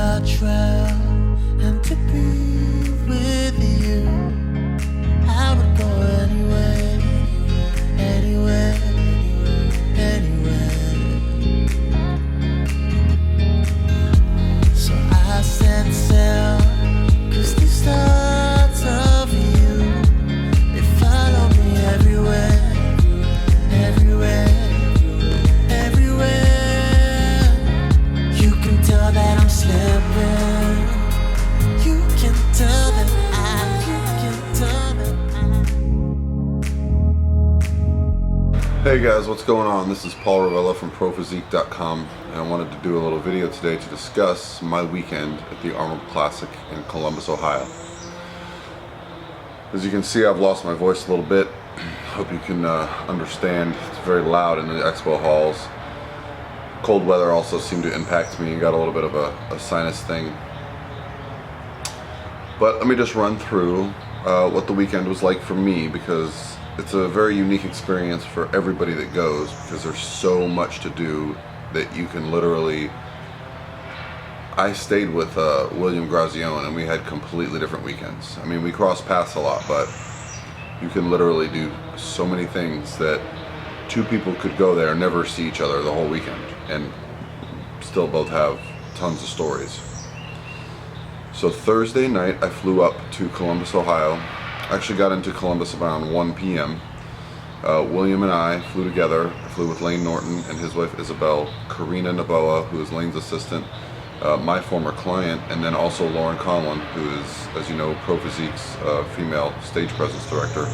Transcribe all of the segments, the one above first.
our trail, and to be with you, I would go anywhere, anywhere, anywhere. So I set sail, 'cause these thoughts of you, they follow me everywhere, everywhere, everywhere. You can tell that I'm slipping. You can tell that Hey guys, what's going on? This is Paul Revelia from ProPhysique.com, and I wanted to do a little video today to discuss my weekend at the Arnold Classic in Columbus, Ohio. As you can see, I've lost my voice a little bit. Hope you can understand. It's very loud in the expo halls. Cold weather also seemed to impact me and got a little bit of a sinus thing. But let me just run through what the weekend was like for me, because it's a very unique experience for everybody that goes, because there's so much to do that you can literally... I stayed with William Grazione, and we had completely different weekends. I mean, we crossed paths a lot, but you can literally do so many things that two people could go there and never see each other the whole weekend and still both have tons of stories. So Thursday night I flew up to Columbus, Ohio. I actually got into Columbus around 1 p.m. William and I flew together. I flew with Lane Norton and his wife Isabel, Karina Naboa, who is Lane's assistant, my former client, and then also Lauren Conlon, who is, as you know, ProPhysique's female stage presence director,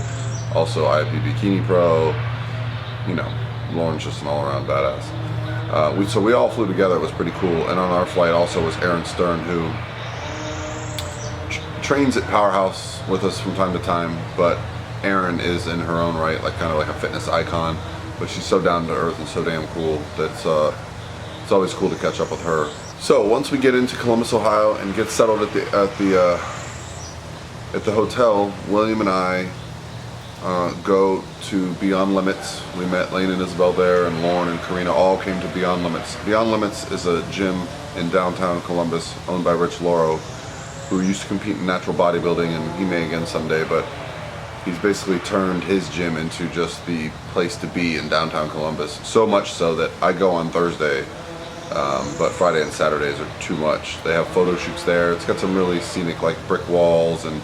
also IFB Bikini Pro. You know, Lauren's just an all-around badass. So we all flew together. It was pretty cool. And on our flight also was Aaron Stern, who trains at Powerhouse with us from time to time, but Erin is in her own right, like kind of like a fitness icon, but she's so down to earth and so damn cool that it's always cool to catch up with her. So once we get into Columbus, Ohio, and get settled at the hotel, William and I go to Beyond Limits. We met Lane and Isabel there, and Lauren and Karina all came to Beyond Limits. Beyond Limits is a gym in downtown Columbus owned by Rich Lauro, who used to compete in natural bodybuilding, and he may again someday, but he's basically turned his gym into just the place to be in downtown Columbus. So much so that I go on Thursday, but Friday and Saturdays are too much. They have photo shoots there. It's got some really scenic, like, brick walls and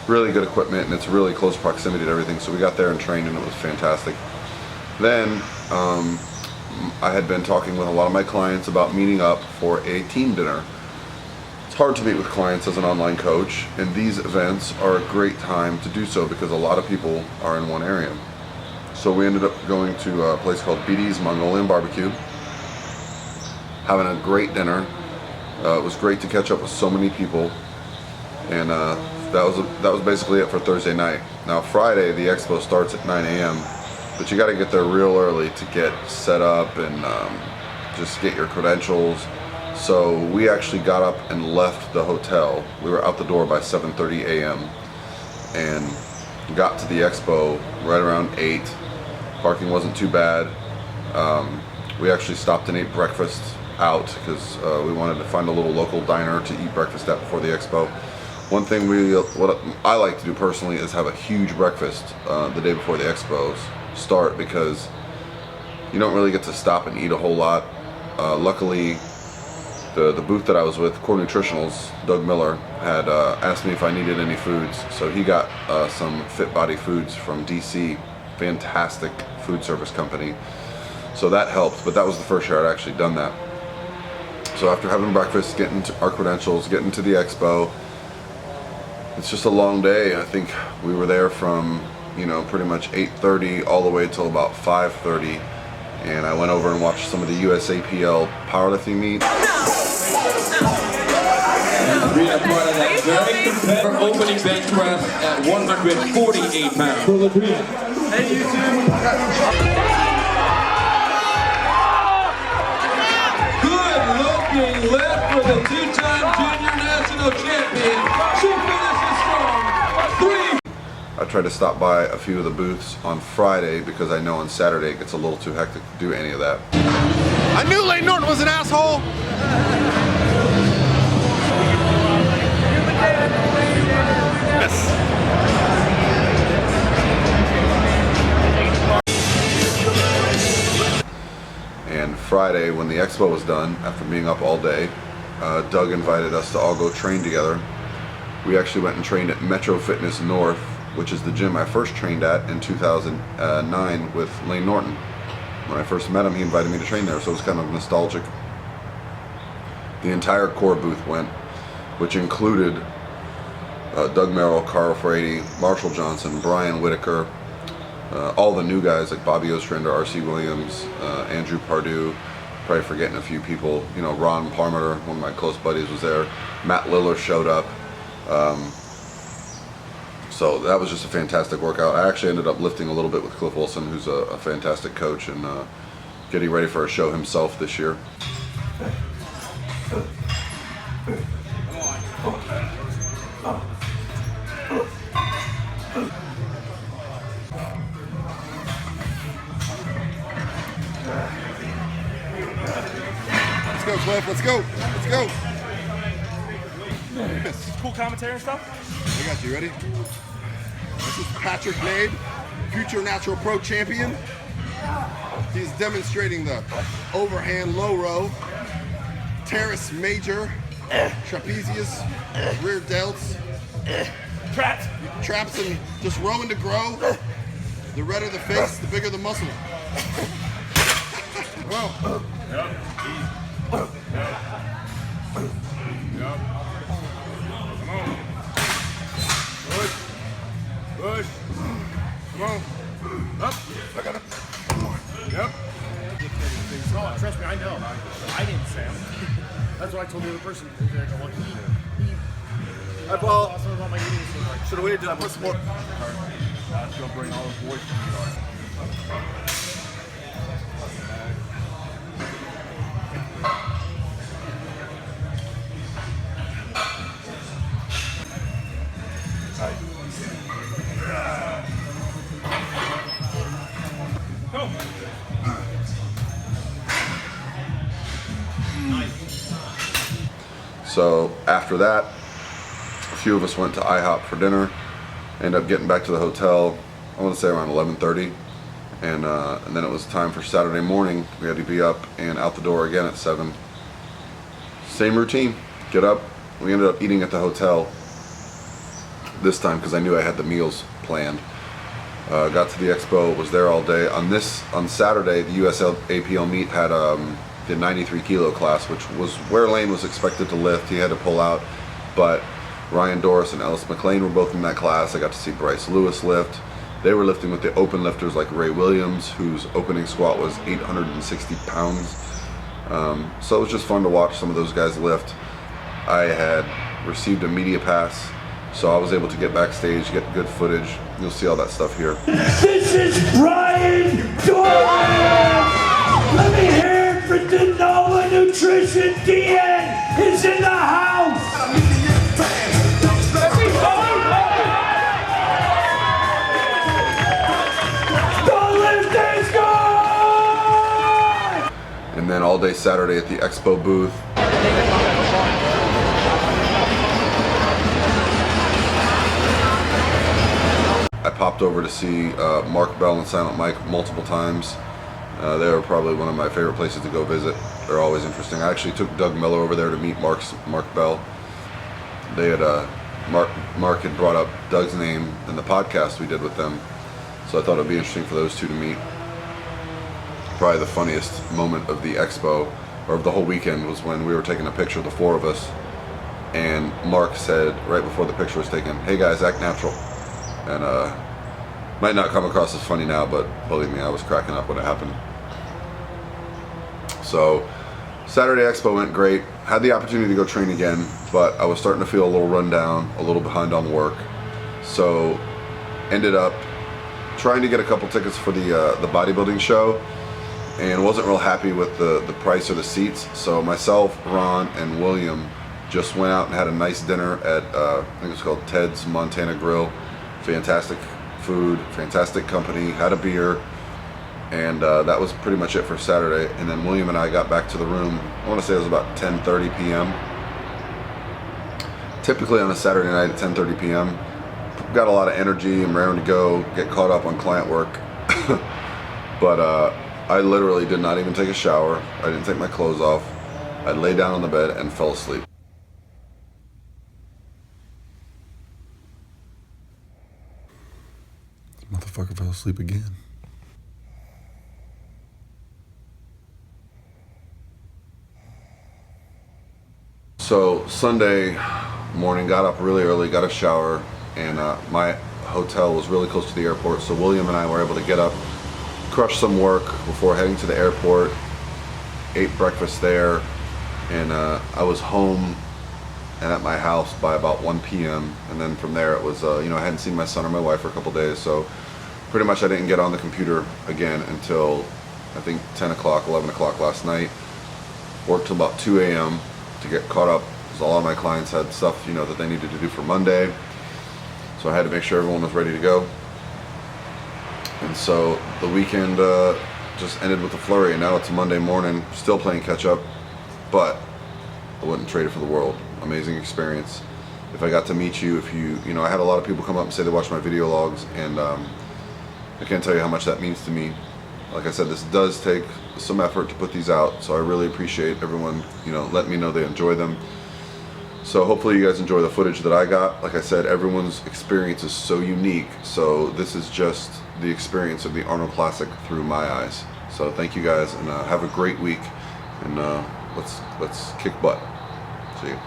really good equipment, and it's really close proximity to everything. So we got there and trained, and it was fantastic. Then I had been talking with a lot of my clients about meeting up for a team dinner. It's hard to meet with clients as an online coach, and these events are a great time to do so because a lot of people are in one area. So we ended up going to a place called BD's Mongolian Barbecue, having a great dinner. It was great to catch up with so many people, and that was basically it for Thursday night. Now Friday, the expo starts at 9 a.m., but you got to get there real early to get set up and just get your credentials. So we actually got up and left the hotel. We were out the door by 7:30 a.m. and got to the expo right around 8. Parking wasn't too bad. We actually stopped and ate breakfast out because we wanted to find a little local diner to eat breakfast at before the expo. One thing what I like to do personally is have a huge breakfast the day before the expos start, because you don't really get to stop and eat a whole lot. Luckily, the booth that I was with, Core Nutritionals, Doug Miller, had asked me if I needed any foods. So he got some Fit Body Foods from DC, fantastic food service company. So that helped, but that was the first year I'd actually done that. So after having breakfast, getting to our credentials, getting to the expo, it's just a long day. I think we were there from, you know, pretty much 8:30 all the way till about 5:30. And I went over and watched some of the USAPL powerlifting meet. For opening bench press at 148 pounds. Hey, YouTube. Good looking lift for the two-time junior national champion. She finishes strong. 3. I tried to stop by a few of the booths on Friday because I know on Saturday it gets a little too hectic to do any of that. I knew Lane Norton was an asshole. Friday, when the expo was done, after being up all day, Doug invited us to all go train together. We actually went and trained at Metro Fitness North, which is the gym I first trained at in 2009 with Lane Norton. When I first met him, he invited me to train there, so it was kind of nostalgic. The entire core booth went, which included Doug Merrill, Carl Frady, Marshall Johnson, Brian Whitaker, all the new guys like Bobby Ostrander, R.C. Williams, Andrew Pardue, probably forgetting a few people. You know, Ron Parmenter, one of my close buddies, was there. Matt Liller showed up. So that was just a fantastic workout. I actually ended up lifting a little bit with Cliff Wilson, who's a fantastic coach, and getting ready for a show himself this year. Let's go, Cliff. Let's go. Let's go. Cool commentary and stuff. I got you. Ready? This is Patrick Nade, future Natural Pro champion. He's demonstrating the overhand low row, terrace major, trapezius, rear delts, traps, and just rowing to grow. The redder the face, the bigger the muscle. Well. Push. Come on. Up. I got it. Yep. No, trust me, I know. I didn't say it. That's what I told the other person. Hi, Paul. Should have waited till I put some more. That's going to bring all the boys. So after that, a few of us went to IHOP for dinner. Ended up getting back to the hotel, I want to say around 11:30, and then it was time for Saturday morning. We had to be up and out the door again at 7. Same routine, get up. We ended up eating at the hotel this time because I knew I had the meals planned. Got to the expo, was there all day. On Saturday, the USAPL meet had the 93 kilo class, which was where Lane was expected to lift. He had to pull out, but Ryan Doris and Ellis McLean were both in that class. I got to see Bryce Lewis lift. They were lifting with the open lifters like Ray Williams, whose opening squat was 860 pounds. So it was just fun to watch some of those guys lift. I had received a media pass, so I was able to get backstage, get good footage. You'll see all that stuff here. This is Brian Doris! Let me hear it for Denova Nutrition. DN is in the house! Go lifters, go! And then all day Saturday at the expo booth. I popped over to see Mark Bell and Silent Mike multiple times. They were probably one of my favorite places to go visit. They're always interesting. I actually took Doug Miller over there to meet Mark Bell. They had Mark had brought up Doug's name in the podcast we did with them, so I thought it'd be interesting for those two to meet. Probably the funniest moment of the expo, or of the whole weekend, was when we were taking a picture of the four of us, and Mark said right before the picture was taken, "Hey guys, act natural." And might not come across as funny now, but believe me, I was cracking up when it happened. So Saturday expo went great. Had the opportunity to go train again, but I was starting to feel a little run down, a little behind on work. So ended up trying to get a couple tickets for the bodybuilding show, and wasn't real happy with the price of the seats. So myself, Ron, and William just went out and had a nice dinner at I think it's called Ted's Montana Grill. Fantastic food, fantastic company, had a beer, and that was pretty much it for Saturday. And then William and I got back to the room, I want to say it was about 10:30 p.m. Typically on a Saturday night at 10:30 p.m. Got a lot of energy and raring to go, get caught up on client work. But I literally did not even take a shower. I didn't take my clothes off. I lay down on the bed and fell asleep. This motherfucker fell asleep again. So Sunday morning, got up really early, got a shower, and my hotel was really close to the airport, so William and I were able to get up, crush some work before heading to the airport, ate breakfast there, and I was home and at my house by about 1 p.m. and then from there it was, I hadn't seen my son or my wife for a couple days, so pretty much I didn't get on the computer again until I think 10 o'clock, 11 o'clock last night. Worked till about 2 a.m. to get caught up, because a lot of my clients had stuff, that they needed to do for Monday. So I had to make sure everyone was ready to go. And so the weekend just ended with a flurry, and now it's a Monday morning, still playing catch up, but I wouldn't trade it for the world. Amazing experience. If I got to meet you, I had a lot of people come up and say they watched my video logs, and I can't tell you how much that means to me. Like I said, this does take some effort to put these out, so I really appreciate everyone, letting me know they enjoy them. So hopefully you guys enjoy the footage that I got. Like I said, everyone's experience is so unique, so this is just the experience of the Arnold Classic through my eyes. So thank you guys, and have a great week, and let's kick butt. See you.